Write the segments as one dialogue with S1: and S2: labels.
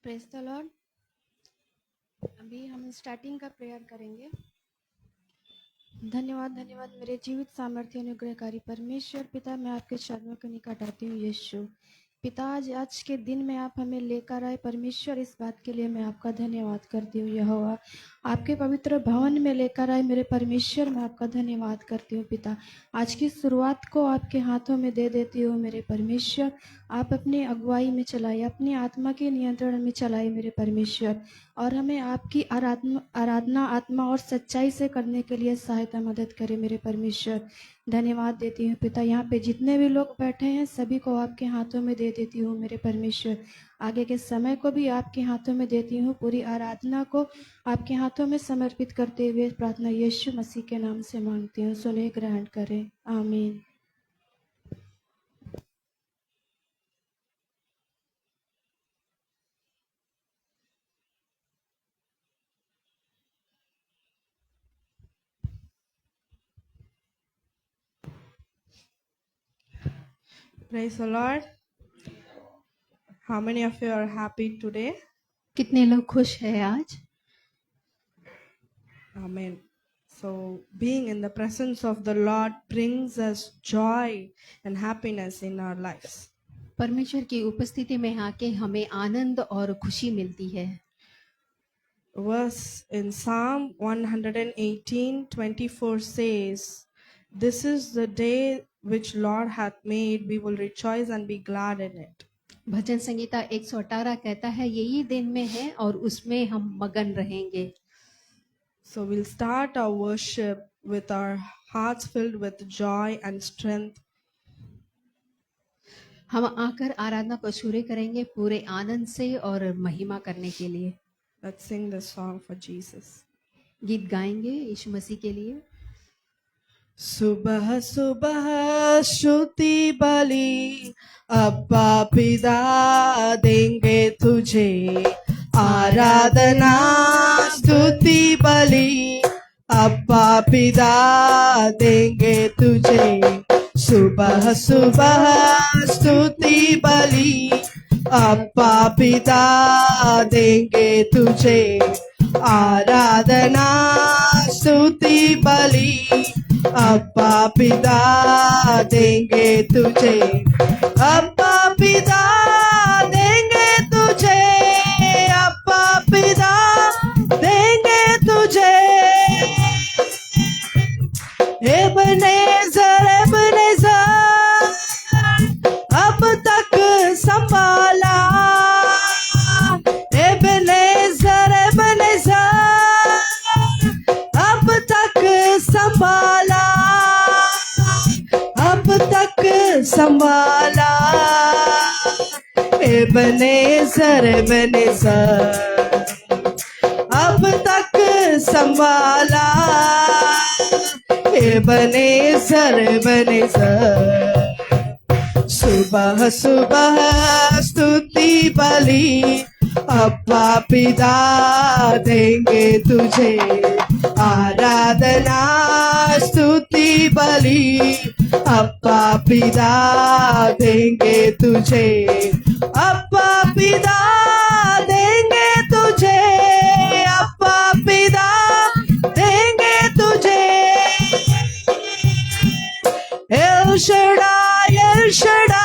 S1: Praise the Lord. अभी हम starting का प्रेयर करेंगे। धन्यवाद धन्यवाद मेरे जीवित सामर्थ्य अनुग्रहकारी परमेश्वर पिता, मैं आपके चरणों के निकट आती हूँ। यीशु पिता, आज के दिन में आप हमें लेकर आए परमेश्वर, इस बात के लिए मैं आपका धन्यवाद करती हूँ। यहोवा, आपके पवित्र भवन में लेकर आए मेरे परमेश्वर, मैं आपका धन्यवाद करती हूँ। पिता, आज की शुरुआत को आपके हाथों में दे देती हूँ मेरे परमेश्वर। आप अपनी अगुवाई में चलाइए, अपनी आत्मा के नियंत्रण में चलाइए मेरे परमेश्वर, और हमें आपकी आराधना आत्मा और सच्चाई से करने के लिए सहायता मदद करे मेरे परमेश्वर। धन्यवाद देती हूँ पिता, यहाँ पे जितने भी लोग बैठे हैं सभी को आपके हाथों में दे देती हूँ मेरे परमेश्वर। आगे के समय को भी आपके हाथों में देती हूँ, पूरी आराधना को आपके हाथों में समर्पित करते हुए प्रार्थना यीशु मसीह के नाम से मांगती हूँ। सुने, ग्रहण करें, आमीन।
S2: Praise the Lord. How many of you are happy today?
S3: कितने लोग खुश हैं आज?
S2: Amen. So, being in the presence of the Lord brings us joy and happiness in our lives.
S3: परमेश्वर की उपस्थिति में आके हमें आनंद और खुशी मिलती है।
S2: Verse in Psalm 118:24 says, "This is the day which Lord hath made; we will rejoice and be glad in it."
S3: भजन संगीता 118 कहता है, यही दिन में है और उसमें हम मगन रहेंगे।
S2: So we'll start our worship with our hearts filled with joy and strength.
S3: हम आकर आराधना को शुरू करेंगे पूरे आनंद से और महिमा करने के लिए।
S2: Let's sing this song for Jesus.
S3: गीत गाएंगे यीशु मसीह के लिए।
S2: सुबह सुबह स्तुति बलि अब्बा पिता देंगे तुझे, आराधना स्तुति बलि अब्बा पिता देंगे तुझे। सुबह सुबह स्तुति बलि अब्बा पिता देंगे तुझे, आराधना स्तुति बलि अब्बा पिता देंगे तुझे। अब्बा पिता देंगे तुझे, अब्बा पिता देंगे तुझे। एबनेज़र एबनेज़र अब तक संभाला, एबनेज़र एबनेज़र अब तक संभाला, अब तक संभाला। एबनेज़र एबनेज़र अब तक संभाला, एबनेज़र एबनेज़र। सुबह सुबह स्तुति बलि अब्बा पिता देंगे तुझे, आराधना स्तुति बलि अब्बा पिता देंगे तुझे। अब्बा पिता देंगे तुझे, अब्बा पिता देंगे तुझे। एल शडाई एल शडाई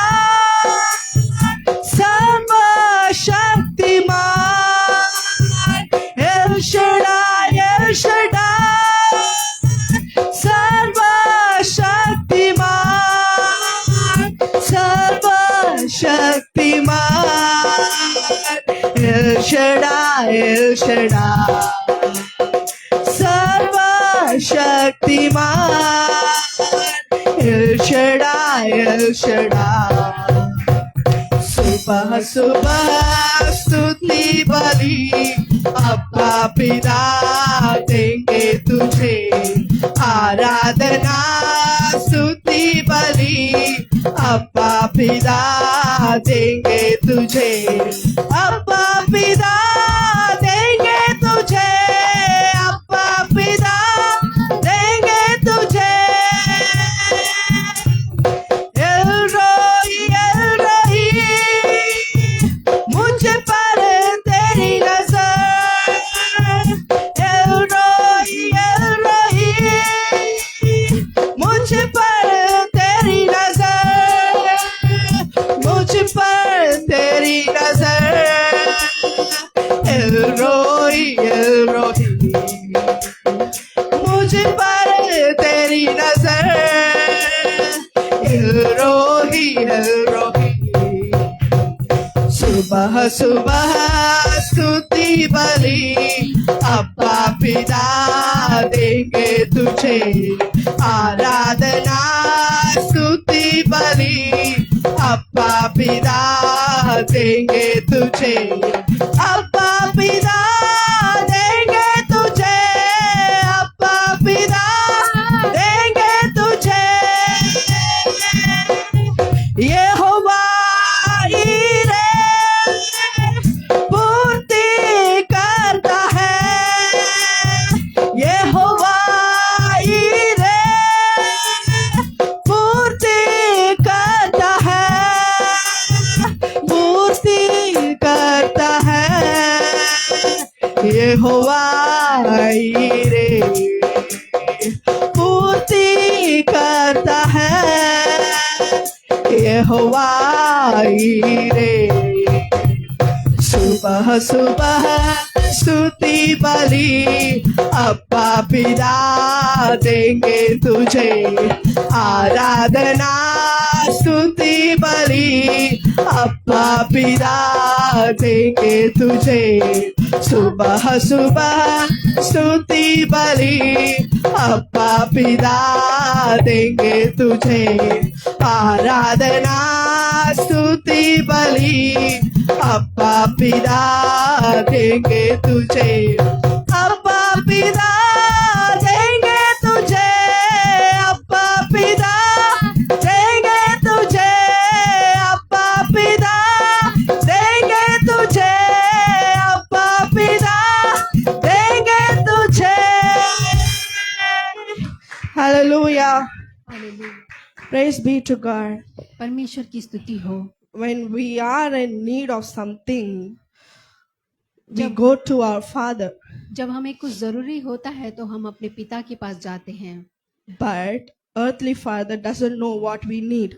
S2: सर्वशक्तिमान, एल शडाई सर्वशक्तिमान, सर्वशक्तिमान। एल शडाई सर्वशक्तिमान, एल शडाई। सुबह सुबह स्तुति बलि अब्बा पिता देंगे तुझे, आराधना स्तुति बलि अब्बा पिता देंगे तुझे। अब्बा पिता देंगे तुझे, अब्बा पिता देंगे तुझे। एल रोई मुझ पर सुबह सुबह स्तुति बलि अब्बा पिता देंगे तुझे, आराधना स्तुति बलि अब्बा पिता देंगे तुझे, अब्बा पिता देंगे तुझे, अब्बा पिता देंगे तुझे। यहोवा ईरे पूर्ति करता है, यहोवा ईरे पूर्ति करता है, पूर्ति करता है, यहोवा ईरे पूर्ति करता है, यहोवा ईरे। सुबह सुबह स्तुति बलि अब्बा पिता देंगे तुझे, आराधना स्तुति बलि अब्बा पिता देंगे तुझे, सुबह सुबह स्तुति बलि अब्बा पिता देंगे तुझे, आराधना स्तुति बलि अब्बा पिता देंगे तुझे, अब्बा पिता देंगे तुझे, अब्बा पिता देंगे तुझे, अब्बा पिता देंगे तुझे, अब्बा पिता देंगे तुझे। Hallelujah.
S3: Hallelujah.
S2: Praise be to God.
S3: परमेश्वर की स्तुति हो।
S2: When we are in need of something, we go to our Father.
S3: जब हमें कुछ जरूरी होता है तो हम अपने पिता के पास जाते हैं,
S2: But earthly Father doesn't know what we need.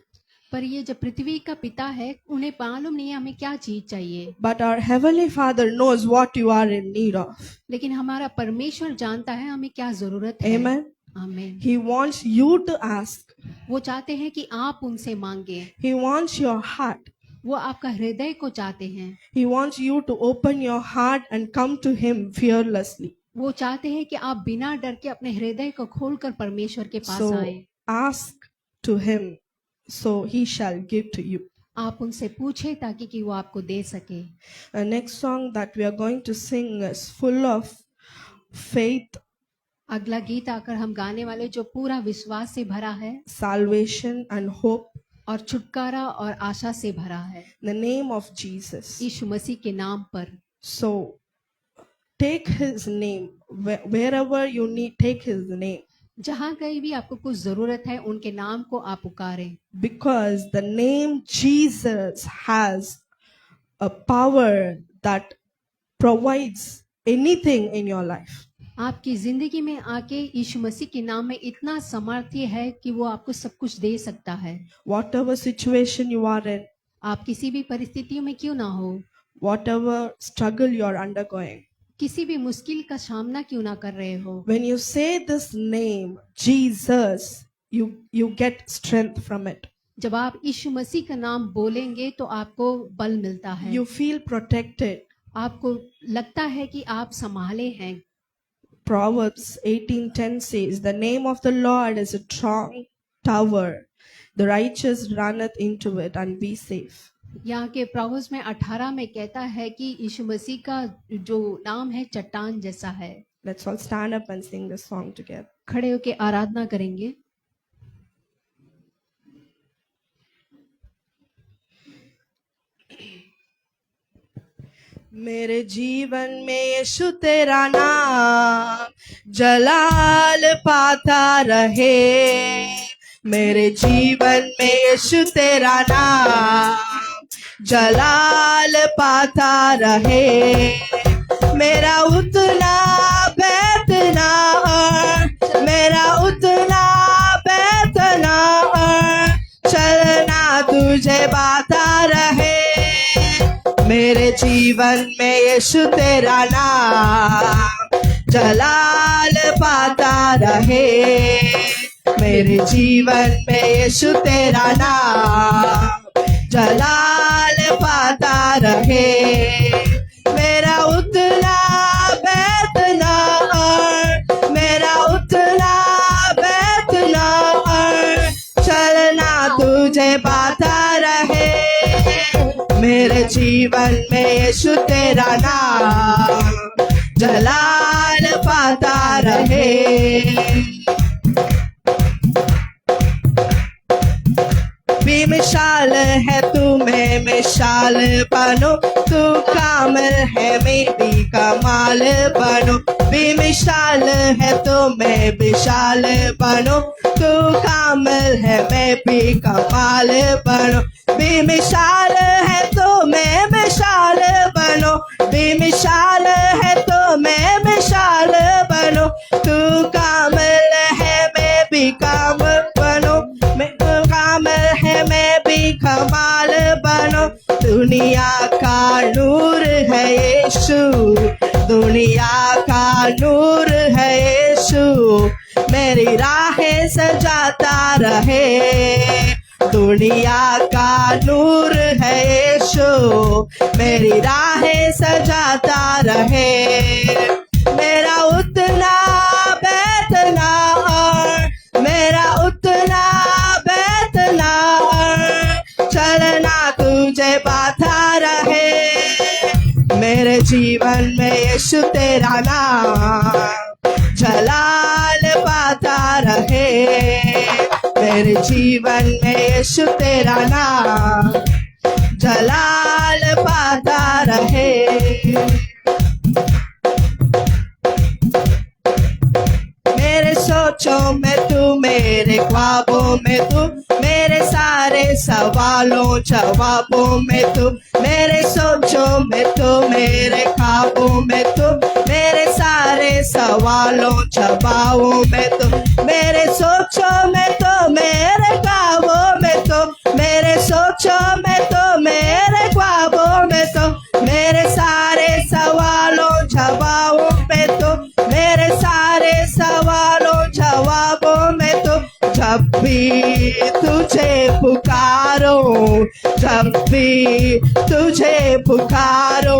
S3: पर ये जो पृथ्वी का पिता है उन्हें मालूम नहीं है हमें क्या चीज चाहिए,
S2: But our Heavenly Father knows what you are in need of.
S3: लेकिन हमारा परमेश्वर जानता है हमें क्या जरूरत है।
S2: Amen.
S3: आमीन।
S2: He wants you to ask.
S3: वो चाहते हैं कि आप उनसे मांगे,
S2: He wants your heart.
S3: वो आपका हृदय को चाहते हैं,
S2: He wants you to open your heart and come to Him fearlessly.
S3: वो चाहते हैं कि आप बिना डर के अपने हृदय को खोलकर परमेश्वर के पास
S2: So
S3: आए।
S2: ask to Him, so He shall give to you.
S3: आप उनसे पूछे ताकि कि वो आपको दे सके।
S2: The next song that we are going to sing is full of faith,
S3: अगला गीत आकर हम गाने वाले जो पूरा विश्वास से भरा है
S2: salvation, and hope.
S3: और छुटकारा और आशा से भरा है,
S2: In the name of Jesus.
S3: यीशु मसीह के नाम पर।
S2: So take His name wherever you need. Take His name,
S3: जहाँ कहीं भी आपको कुछ जरूरत है उनके नाम को आप पुकारें,
S2: because the name Jesus has a power that provides anything in your life.
S3: आपकी जिंदगी में आके यीशु मसीह के नाम में इतना सामर्थ्य है कि वो आपको सब कुछ दे सकता है।
S2: Whatever situation you are in,
S3: आप किसी भी परिस्थितियों में क्यों ना हो,
S2: whatever struggle you are undergoing,
S3: किसी भी मुश्किल का सामना क्यों ना कर रहे हो,
S2: when you say this name Jesus, you get strength from it.
S3: जब आप यीशु मसीह का नाम बोलेंगे तो आपको बल मिलता है,
S2: You feel protected.
S3: आपको लगता है कि आप संभाले हैं।
S2: Proverbs 18:10 says, "The name of the Lord is a strong tower; the righteous runneth into it and be safe."
S3: यहाँ के प्रोवर्ब्स में 18 में कहता है कि यीशु मसीह का जो नाम है चट्टान जैसा है।
S2: Let's all stand up and sing this song together.
S3: खड़े होके आराधना करेंगे।
S2: मेरे जीवन में यीशु तेरा नाम जलाल पाता रहे, मेरे जीवन में यीशु तेरा नाम जलाल पाता रहे, मेरा उतना बेतना मेरा उतना बेतना चलना तुझे बाता रहे, मेरे जीवन में यीशु तेरा नाम जलाल पाता रहे, मेरे जीवन में यीशु तेरा नाम जलाल पाता रहे। मेरा उतना बैठना और मेरा उतना बैठना और चलना तुझे पाता रहे। मेरे जीवन में यीशु तेरा नाम जलाल पाता रहे। बेमिसाल है तू, मैं मिसाल बनो, तू कामिल है मैं भी कमाल बनो। बेमिसाल है तो मैं विशाल बनो, तू कामिल है मैं भी कमाल बनो। बेमिसाल है तो मैं मिसाल बनो, बेमिसाल है तो मैं मिसाल बनो। तू कामिल है मैं भी कामिल बनो, कामिल है मैं भी कमाल बनो। दुनिया का नूर है यीशु, दुनिया का नूर है यीशु, मेरी राहें सजाता रहे। दुनिया का नूर है यीशु, मेरी राहें सजाता रहे। मेरा उतना बैठना और मेरा उतना बैठना और चलना तुझे पाता रहे। मेरे जीवन में यीशु तेरा नाम जलाल पाता रहे। मेरे जीवन में यीशु तेरा नाम जलाल पाता रहे। मेरे सोचों में तू, मेरे ख्वाबों में तू, मेरे सारे सवालों जवाबों में तू। मेरे सोचों में तू, मेरे ख्वाबों में तू, मेरे सारे सवालों जवाबों में तू। मेरे सोचों में तो, मेरे ख्वाबों में तो, मेरे सोचों में तो, मेरे ख्वाबों में तो, मेरे सारे सवालों जवाबों में तो, मेरे सारे सवालों जवाबों में तो। जब भी तुझे पुकारो, जब भी तुझे पुकारो,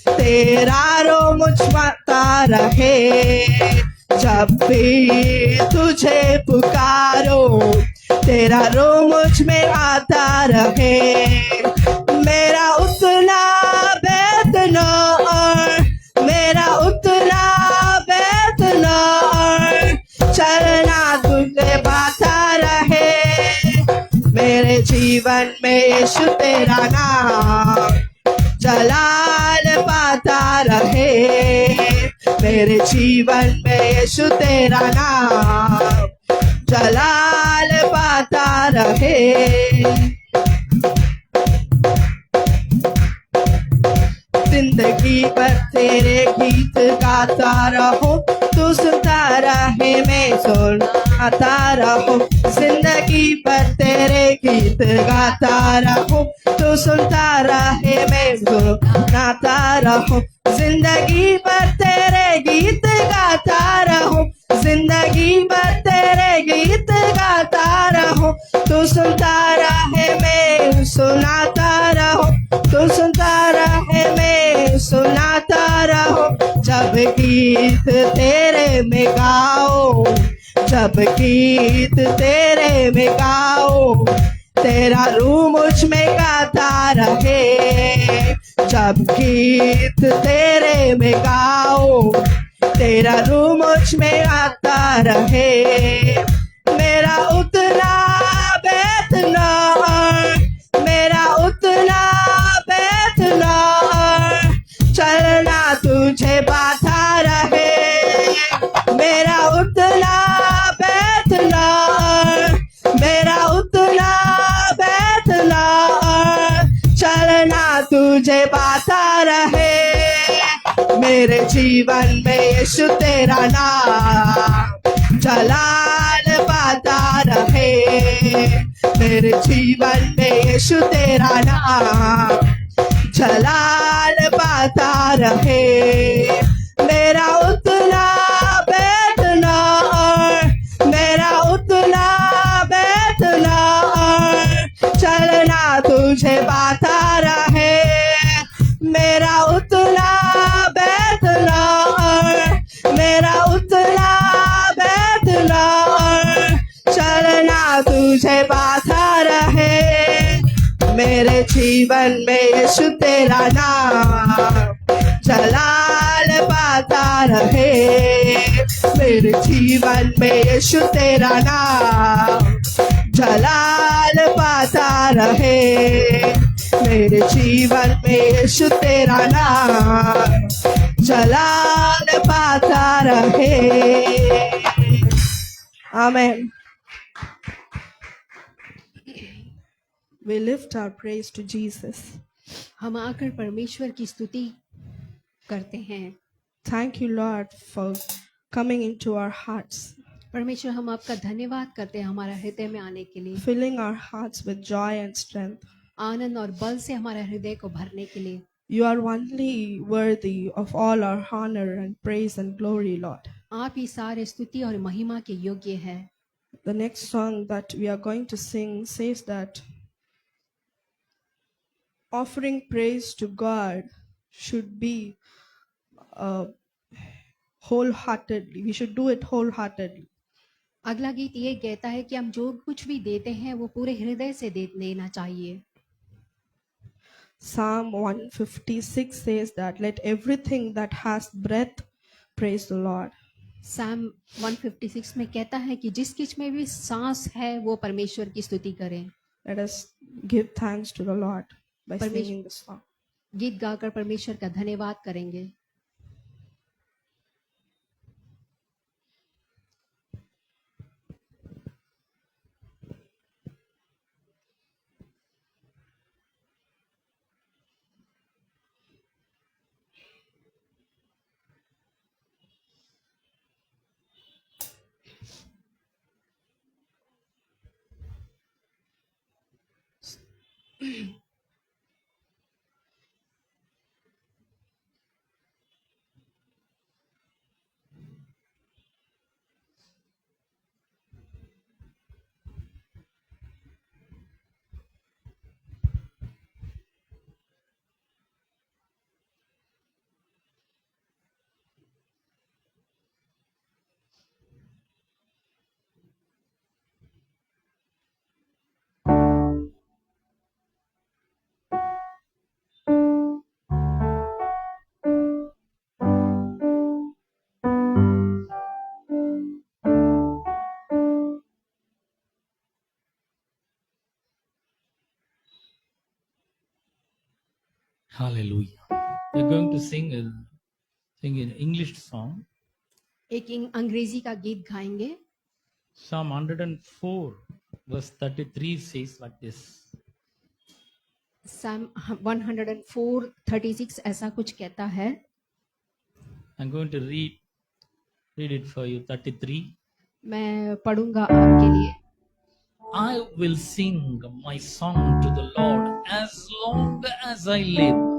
S2: तेरा रो मुझ पाता रहे। जब भी तुझे पुकारो, तेरा रो मुझ में आता रहे। मेरा उतना बैठना और मेरा उतना बैठना और चलना तुझे पाता रहे। मेरे जीवन में यीशु तेरा नाम जलाल पाता रहे। मेरे जीवन में यीशु तेरा नाम जलाल पाता रहे। जिंदगी भर तेरे गीत गाता रहो, तू सुनता रहे मैं सुनाता रहो। जिंदगी भर तेरे गीत गाता रहो, तू सुनता रहे मैं सुनाता रहो। जिंदगी भर तेरे गीत गाता रहो, जिंदगी भर तेरे गीत गाता रहो। तू सुनता रहे मैं सुनाता रहो, तू सुनता रहे मैं सुनाता रहो। जब गीत तेरे में गाओ, जब गीत तेरे में गाओ, तेरा रूह मुझ में गाता रहे। जब गीत तेरे में गाओ, तेरा रूह मुझ में आता रहे। मेरा उतना बैठना और मेरा उतना बैठना और चलना तुझे पाता रहे। मेरा उतना बैठना और मेरा उतना बैठना और चलना तुझे पाता रहे। मेरे जीवन में यीशु तेरा नाम जलाल पाता रहे। मेरे जीवन में यीशु तेरा नाम जलाल पाता रहे। मेरा उतना बैठना और मेरा उतना बैठना और चलना तुझे तेरा नाम जलाल पाता रहे। मेरे जीवन में यीशु तेरा नाम जलाल पाता रहे। मेरे जीवन में यीशु तेरा नाम जलाल पाता रहे। Amen. We lift our praise to Jesus.
S3: हम आकर परमेश्वर की स्तुति करते हैं।
S2: Thank you, Lord, for coming into our hearts,
S3: परमेश्वर हम आपका धन्यवाद करते हैं हमारा हृदय में आने के लिए,
S2: filling our hearts with joy and strength.
S3: आनंद और बल से हमारे हृदय को भरने के लिए।
S2: You are only worthy of all our honor and praise and glory, Lord.
S3: आप ही सारे स्तुति और महिमा के योग्य है।
S2: The next song that we are going to sing says that offering praise to God should be wholeheartedly. We should do it wholeheartedly.
S3: अगला गीत ये कहता है कि हम जो कुछ भी देते हैं वो पूरे हृदय से देना चाहिए।
S2: Psalm 156 says that let everything that has breath praise the Lord.
S3: Psalm 156 में कहता है कि जिस किछ में भी सांस है वो परमेश्वर की स्तुति करें।
S2: Let us give thanks to the Lord by
S3: Parmesh-
S2: singing this song.
S3: गीत गाकर परमेश्वर का धन्यवाद करेंगे।
S4: Hallelujah. We're going to sing an English song.
S3: एक अंग्रेजी का गीत गाएंगे।
S4: Psalm 104 verse 33 says like this.
S3: Psalm 104:36 ऐसा कुछ कहता है।
S4: I'm going to read it for you. 33.
S3: मैं पढ़ूंगा आपके लिए।
S4: I will sing my song to the Lord as long as I live.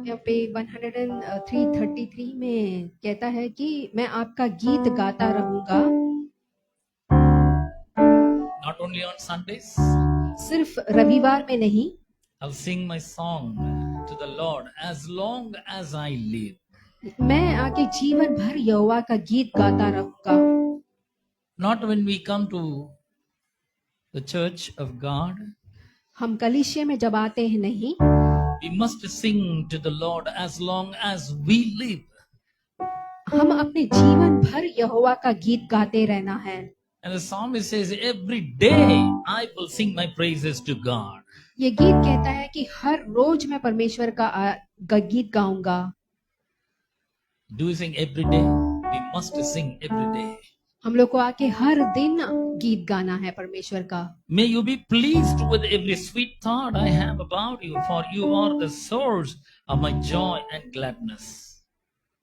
S3: यहाँ पे 103:33 में कहता है कि मैं आपका गीत गाता रहूंगा।
S4: Not only on Sundays.
S3: सिर्फ रविवार में नहीं,
S4: I'll sing my song to the Lord as long as I live.
S3: मैं आगे जीवन भर यहोवा का गीत गाता रहूंगा।
S4: Not when we come to the church of God.
S3: हम कलीसिया में जब आते हैं नहीं,
S4: We must sing to the Lord as long as we live.
S3: हम अपने जीवन भर यहोवा का गीत गाते रहना है।
S4: And the psalmist says, every day I will sing my praises to God.
S3: ये गीत कहता है कि हर रोज मैं परमेश्वर का गीत गाऊंगा।
S4: Do we sing every day? We must sing every day.
S3: हम लोग को आके हर दिन गीत गाना है परमेश्वर का।
S4: May you be pleased with every sweet thought I have about you, for you are the source of my joy and gladness.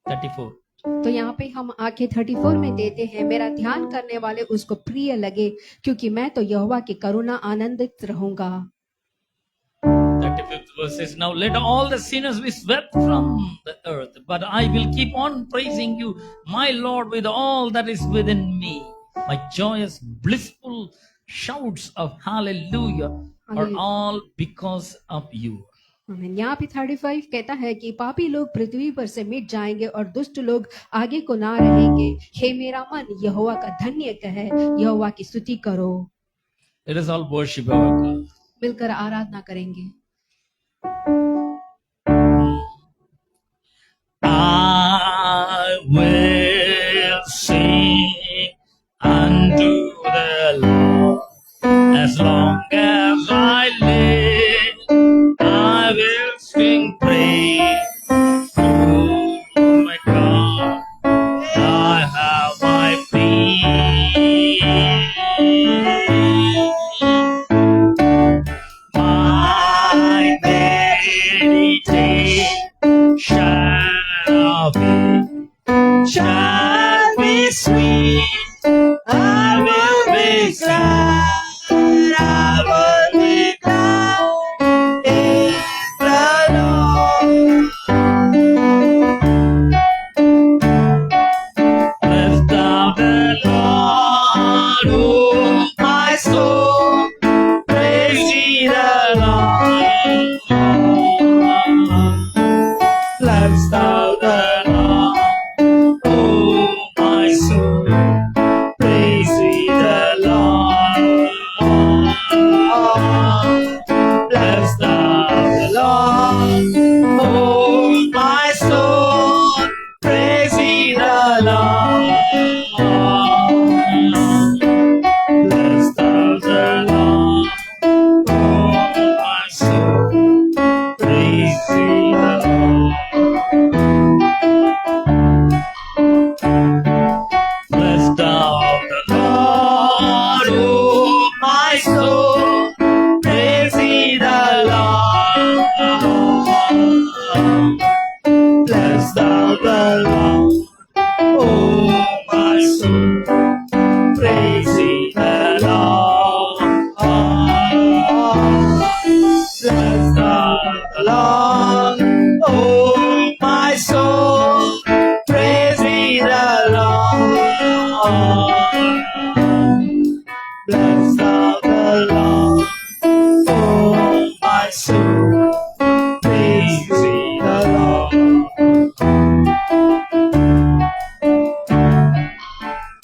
S4: 34.
S3: तो यहाँ पे हम आके 34 में देते हैं, मेरा ध्यान करने वाले उसको प्रिय लगे, क्योंकि मैं तो यहोवा की करुणा आनंदित रहूंगा।
S4: 35th verse says, now let all the sinners be swept from the earth, but I will keep on praising you, my Lord, with all that is within me. My joyous, blissful shouts of hallelujah are all because of you.
S3: यहाँ पे 35 कहता है कि पापी लोग पृथ्वी पर से मिट जाएंगे और दुष्ट लोग आगे को ना रहेंगे। हे मेरा मन यहोवा का धन्य कहे, यहोवा की स्तुति करो।
S4: Let us all worship our God.
S3: मिलकर आराधना करेंगे।
S4: I will sing unto the Lord as long as I live. I will sing praise to my God. I have my peace. My meditation shall be sweet. I will be glad. I will be glad in the Lord. Bless thou the Lord, oh my soul. Praise ye the Lord. Bless thou the Lord, oh my soul. Praise ye the Lord. Bless thou the Lord, oh my soul. Praise ye the Lord. Bless thou the Lord, oh my soul. Praise ye the Lord. Bless thou the Lord, oh my soul. Praise ye the Lord. Bless thou the Lord, oh my soul. Praise ye the Lord. Bless thou the Lord, oh my soul. Praise ye the Lord. Bless thou the Lord, oh my soul. Praise ye the Lord.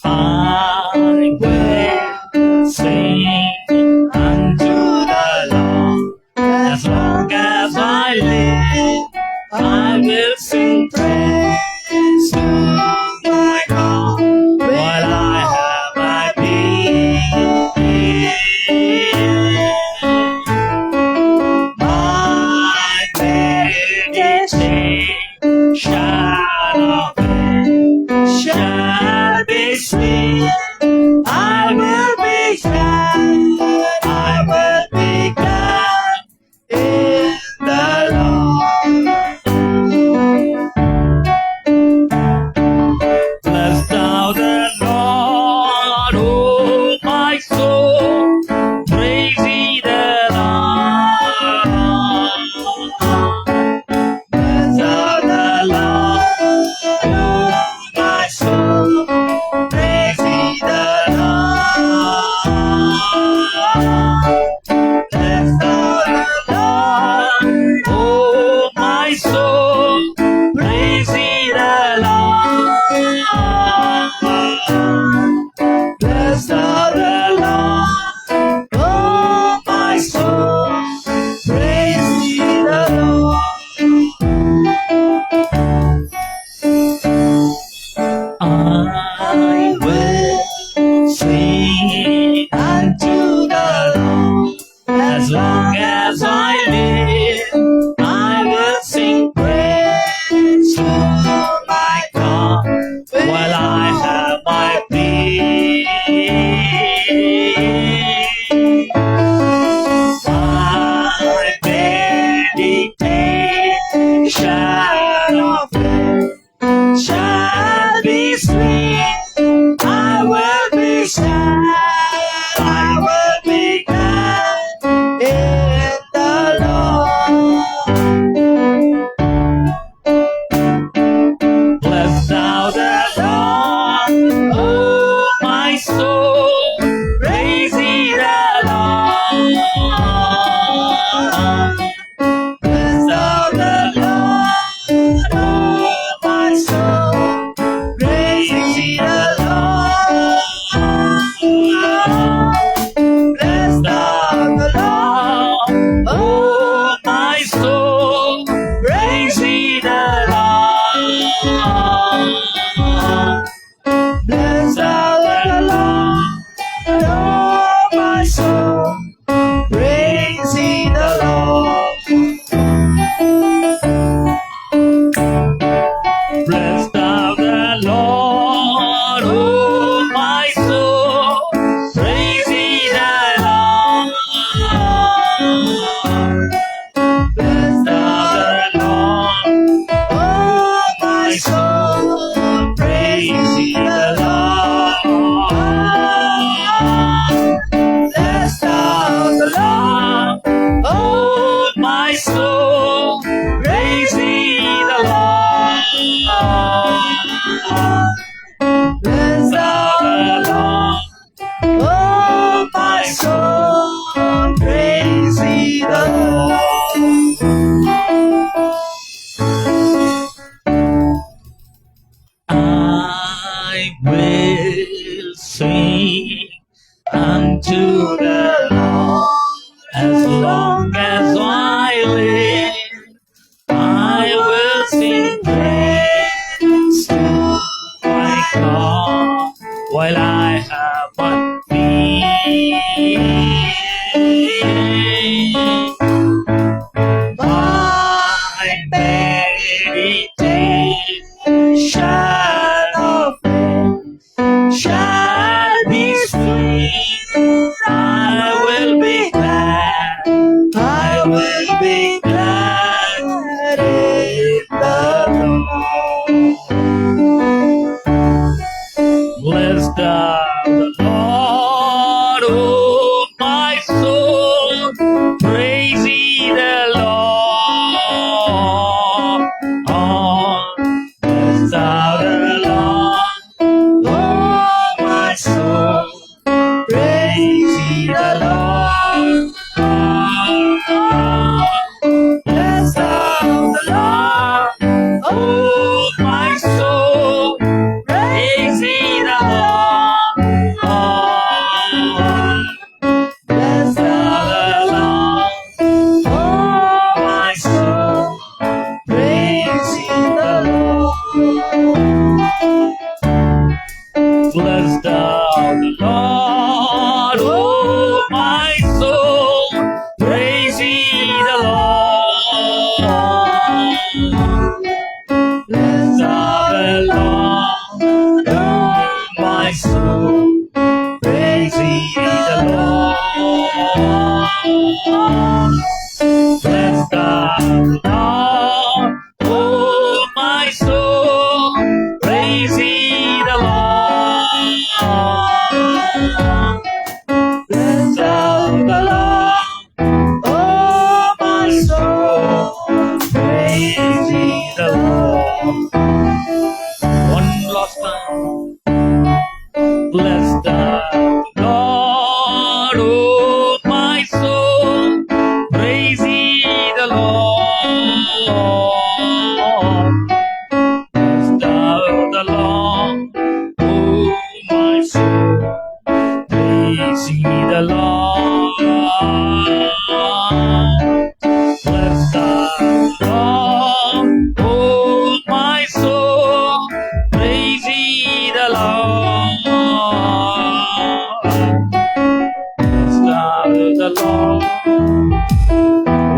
S4: I will sing unto the Lord as long as I live. I will sing praise to my God while I have my being. My will be glad in the Lord. Bless the Lord, oh my soul, praise ye the Lord. Oh, bless thou the Lord, oh my soul, praise ye the Lord. Oh, bless thou the Lord, oh my soul, praise ye the Lord. Oh, bless thou the Lord, oh my soul, praise ye the Lord. Bless thou the Lord, oh my soul, praise ye the Lord. Bless thou the Lord, oh my soul, praise ye the Lord. Bless thou the Lord, oh my soul, praise ye the Lord. Bless thou the Lord, oh my soul, praise ye the Lord. One last time. Bless the Lord, oh my soul, praise ye the Lord. Bless thou the Lord, oh my soul, praise ye the Lord. Bless the Lord, oh my soul, praise ye the Lord. Bless thou the Lord,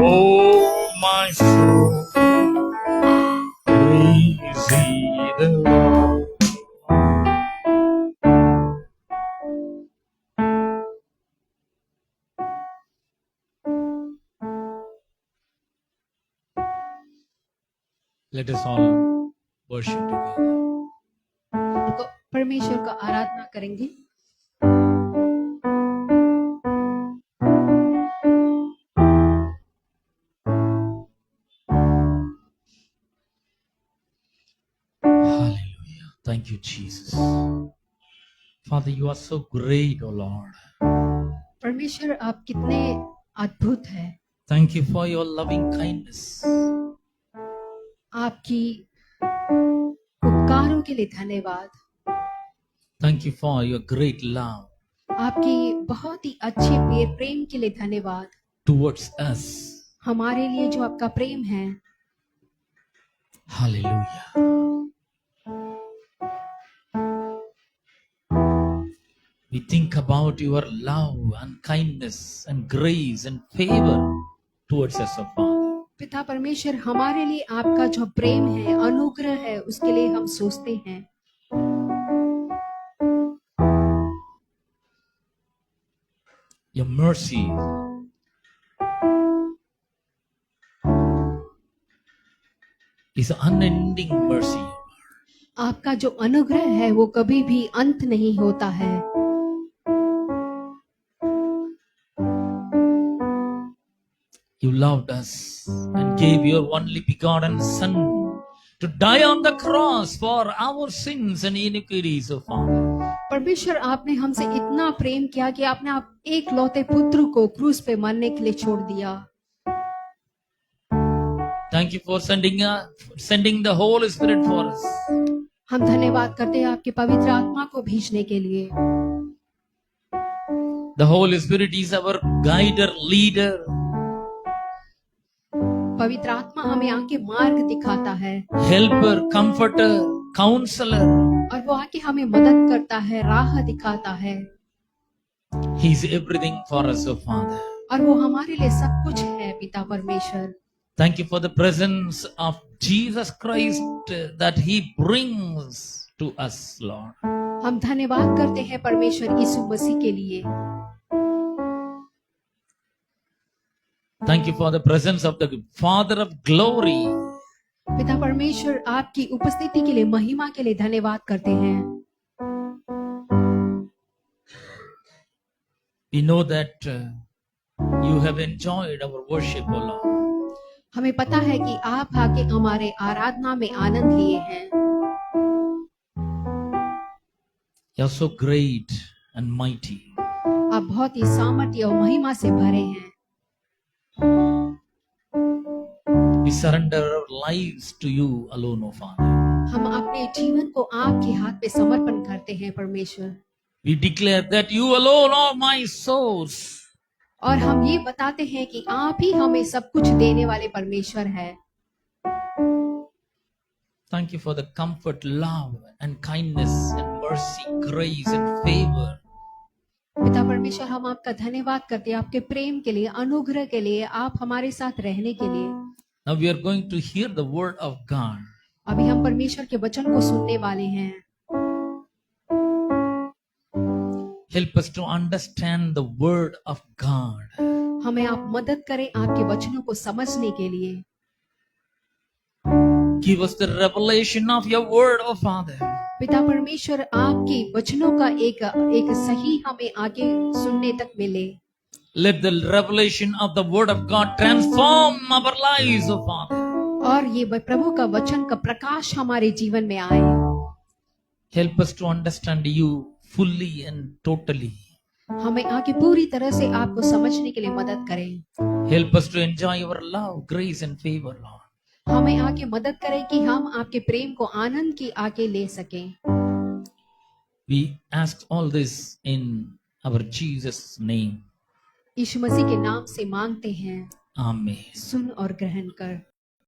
S4: oh my soul, praise ye the Lord. Let us all worship together.
S3: तो परमेश्वर का आराधना करेंगे।
S4: Hallelujah. Thank you, Jesus. Father, you are so great, O Lord.
S3: परमेश्वर आप कितने अद्भुत हैं।
S4: Thank you for your loving kindness.
S3: आपकी उपकारों के लिए धन्यवाद।
S4: Thank you for your great love
S3: आपकी बहुत ही अच्छे प्रेम के लिए धन्यवाद।
S4: towards us.
S3: हमारे लिए जो आपका प्रेम है।
S4: Hallelujah. We think about your love and kindness and grace and favor towards us, O Father.
S3: पिता परमेश्वर, हमारे लिए आपका जो प्रेम है, अनुग्रह है, उसके लिए हम सोचते हैं।
S4: Your mercy is unending mercy.
S3: आपका जो अनुग्रह है वो कभी भी अंत नहीं होता है।
S4: You loved us and gave your only begotten Son to die on the cross for our sins and iniquities, O Father.
S3: परमेश्वर, आपने हमसे इतना प्रेम किया कि आपने आप एक लौते पुत्र को क्रूस पे मरने के लिए छोड़ दिया।
S4: Thank you for sending the Holy Spirit for us.
S3: हम धन्यवाद करते हैं आपके पवित्र आत्मा को भेजने के लिए।
S4: The Holy Spirit is our guider, leader.
S3: पवित्र आत्मा हमें आके मार्ग दिखाता है,
S4: Helper, comforter, counselor.
S3: और वो आके हमें मदद करता है, राह दिखाता है।
S4: He is everything for us, O Father.
S3: और वो हमारे लिए सब कुछ है पिता परमेश्वर।
S4: Thank you for the presence of Jesus Christ that He brings to us, Lord.
S3: हम धन्यवाद करते हैं परमेश्वर यीशु मसीह के लिए।
S4: Thank you for the presence of the Father of glory.
S3: पिता परमेश्वर आपकी उपस्थिति के लिए, महिमा के लिए धन्यवाद करते हैं।
S4: We know that you have enjoyed our worship, O Lord.
S3: हमें पता है कि आप आके हमारे आराधना में आनंद लिए हैं।
S4: You are so great and mighty.
S3: आप बहुत ही सामर्थ्य और महिमा से भरे हैं।
S4: We surrender our lives to you alone, O Father.
S3: हम अपने जीवन को आपके हाथ पे समर्पण करते हैं परमेश्वर,
S4: We declare that you alone are my source.
S3: और हम ये बताते हैं कि आप ही हमें सब कुछ देने वाले परमेश्वर हैं।
S4: Thank you for the comfort, love, and kindness, and mercy, grace, and favor.
S3: पिता परमेश्वर, हम आपका धन्यवाद करते हैं आपके प्रेम के लिए, अनुग्रह के लिए, आप हमारे साथ रहने के लिए।
S4: Now we are going to hear the word of God.
S3: अभी हम परमेश्वर के वचन को सुनने वाले हैं।
S4: Help us to understand the word of God.
S3: हमें आप मदद करें आपके वचनों को समझने के लिए।
S4: Give us the revelation of your word, O Father.
S3: पिता परमेश्वर, आपके वचनों का एक सही हमें आगे सुनने तक मिले।
S4: Let the revelation of the word of God transform our lives, O Father.
S3: और ये प्रभु का वचन का प्रकाश हमारे जीवन में आए।
S4: Help us to understand you fully and totally.
S3: हमें आगे पूरी तरह से आपको समझने के लिए मदद करें।
S4: Help us to enjoy your love, grace, and favor, Lord.
S3: हमें आगे मदद करें कि हम आपके प्रेम को आनंद की आगे ले सकें।
S4: We ask all this in our Jesus' name.
S3: यीशु मसीह के नाम से मांगते हैं,
S4: Amen.
S3: सुन और ग्रहण कर।